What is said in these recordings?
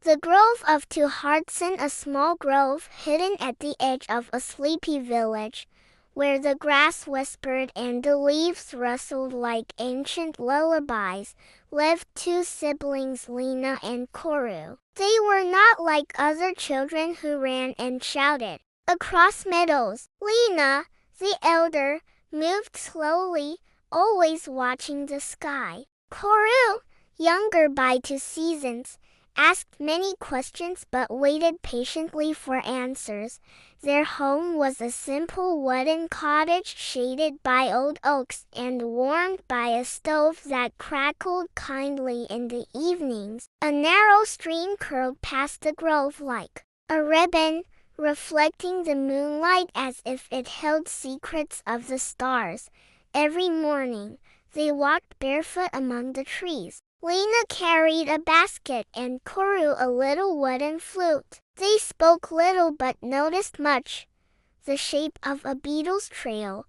The Grove of Two Hearts, in a small grove hidden at the edge of a sleepy village, where the grass whispered and the leaves rustled like ancient lullabies, lived two siblings, Lena and Koru. They were not like other children who ran and shouted across meadows. Lena, the elder, moved slowly, always watching the sky. Koru, younger by 2 seasons, asked many questions but waited patiently for answers. Their home was a simple wooden cottage shaded by old oaks and warmed by a stove that crackled kindly in the evenings. A narrow stream curled past the grove like a ribbon, reflecting the moonlight as if it held secrets of the stars. Every morning, they walked barefoot among the trees. Lena carried a basket and Koru a little wooden flute. They spoke little but noticed much: the shape of a beetle's trail,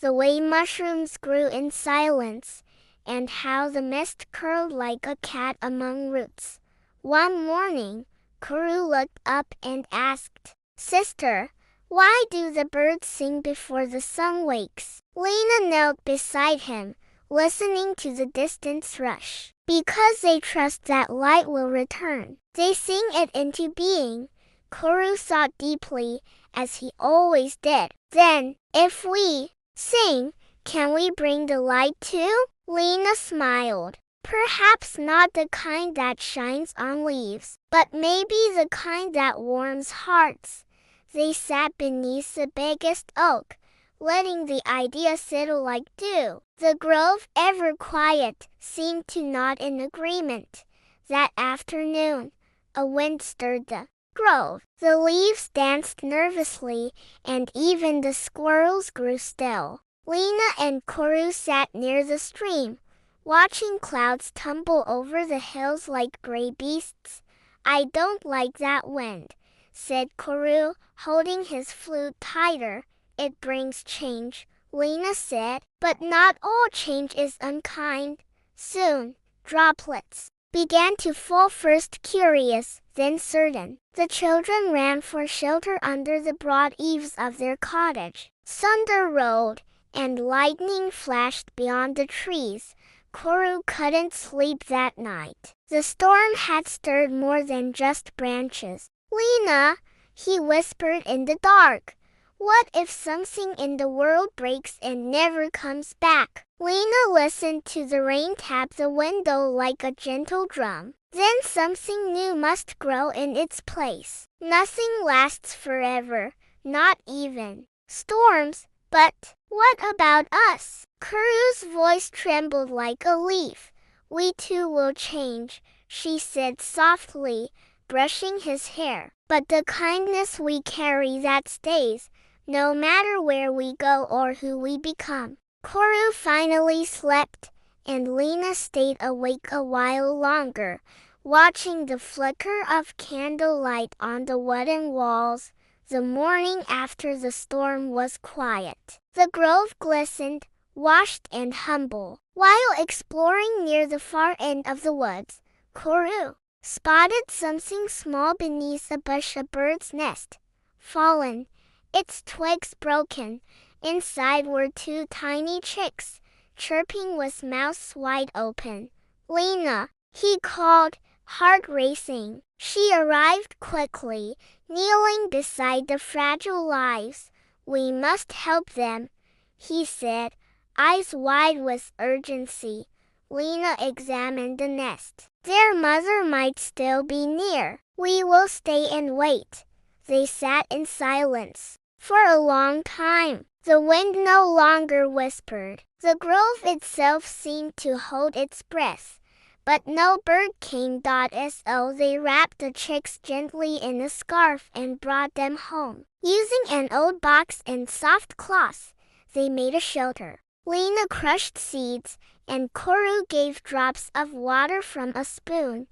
the way mushrooms grew in silence, and how the mist curled like a cat among roots. One morning, Koru looked up and asked, "Sister, why do the birds sing before the sun wakes?" Lena knelt beside him, listening to the distant thrush. "Because they trust that light will return. They sing it into being." Koru thought deeply, as he always did. "Then, if we sing, can we bring the light too?" Lena smiled. "Perhaps not the kind that shines on leaves, but maybe the kind that warms hearts." They sat beneath the biggest oak, letting the idea settle like dew. The grove, ever quiet, seemed to nod in agreement. That afternoon, a wind stirred the grove. The leaves danced nervously, and even the squirrels grew still. Lena and Koru sat near the stream, watching clouds tumble over the hills like gray beasts. "I don't like that wind," said Koru, holding his flute tighter. "It brings change," Lena said. "But not all change is unkind." Soon, droplets began to fall, first curious, then certain. The children ran for shelter under the broad eaves of their cottage. Thunder rolled, and lightning flashed beyond the trees. Koru couldn't sleep that night. The storm had stirred more than just branches. "Lena," he whispered in the dark, "what if something in the world breaks and never comes back?" Lena listened to the rain tap the window like a gentle drum. "Then something new must grow in its place. Nothing lasts forever, not even storms. But what about us?" Kuru's voice trembled like a leaf. "We too will change," she said softly, brushing his hair. "But the kindness we carry, that stays, no matter where we go or who we become." Koru finally slept, and Lena stayed awake a while longer, watching the flicker of candlelight on the wooden walls. The morning after the storm was quiet. The grove glistened, washed and humble. While exploring near the far end of the woods, Koru spotted something small beneath a bush, a bird's nest, fallen, its twigs broken. Inside were 2 tiny chicks, chirping with mouths wide open. "Lena," he called, heart racing. She arrived quickly, kneeling beside the fragile lives. "We must help them," he said, eyes wide with urgency. Lena examined the nest. "Their mother might still be near." "We will stay and wait." They sat in silence for a long time. The wind no longer whispered. The grove itself seemed to hold its breath, but no bird came. So they wrapped the chicks gently in a scarf and brought them home. Using an old box and soft cloth, they made a shelter. Lena crushed seeds, and Koru gave drops of water from a spoon.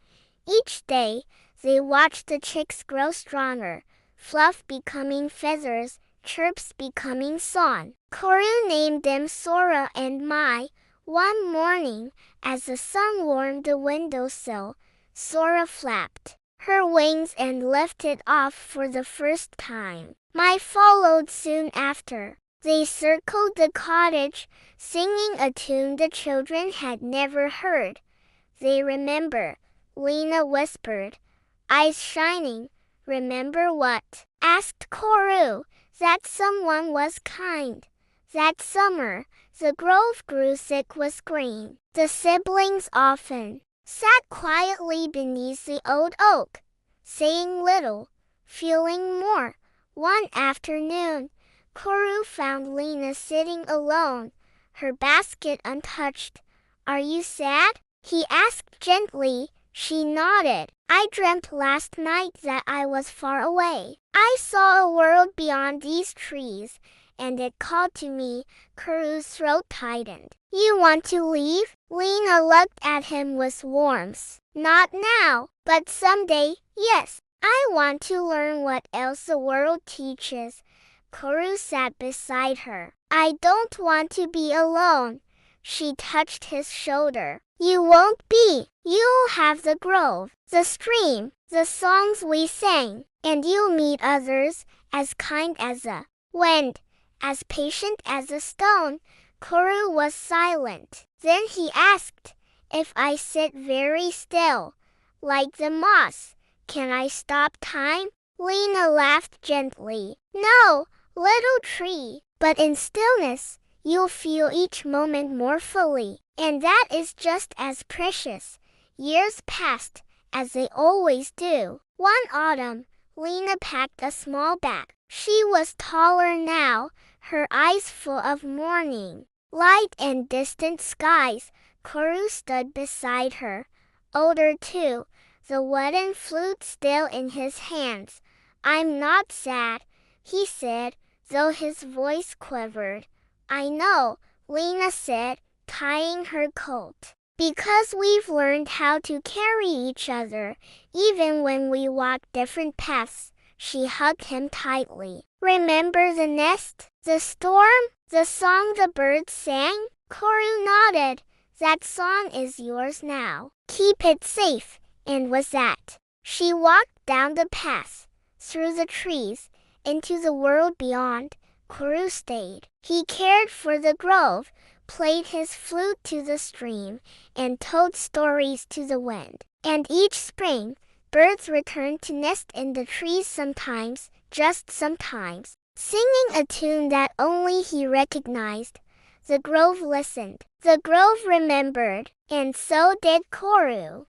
Each day, they watched the chicks grow stronger, fluff becoming feathers, chirps becoming song. Koru named them Sora and Mai. One morning, as the sun warmed the windowsill, Sora flapped her wings and lifted off for the first time. Mai followed soon after. They circled the cottage, singing a tune the children had never heard. They remember, Lena whispered, eyes shining. Remember what? Asked Koru. That someone was kind. That summer, the grove grew thick with green. The siblings often sat quietly beneath the old oak, saying little, feeling more. One afternoon, Koru found Lena sitting alone, her basket untouched. Are you sad? He asked gently. She nodded. I dreamt last night that I was far away. I saw a world beyond these trees, and it called to me. Koru's throat tightened. You want to leave? Lena looked at him with warmth. Not now, but someday, yes. I want to learn what else the world teaches. Koru sat beside her. I don't want to be alone. She touched his shoulder. You won't be. You'll have the grove, the stream, the songs we sang, and you'll meet others, as kind as a wind, as patient as a stone. Koru was silent. Then he asked, if I sit very still, like the moss, can I stop time? Lena laughed gently. No, little tree, but in stillness, you'll feel each moment more fully, and that is just as precious. Years passed, as they always do. One autumn, Lena packed a small bag. She was taller now, her eyes full of morning light and distant skies. Koru stood beside her, older too, the wooden flute still in his hands. I'm not sad, he said, though his voice quivered. I know, Lena said, tying her coat. Because we've learned how to carry each other, even when we walk different paths. She hugged him tightly. Remember the nest, the storm, the song the birds sang? Koru nodded. That song is yours now. Keep it safe. And with that, she walked down the path, through the trees, into the world beyond. Koru stayed. He cared for the grove, played his flute to the stream, and told stories to the wind. And each spring, birds returned to nest in the trees sometimes, just sometimes, singing a tune that only he recognized. The grove listened. The grove remembered, and so did Koru.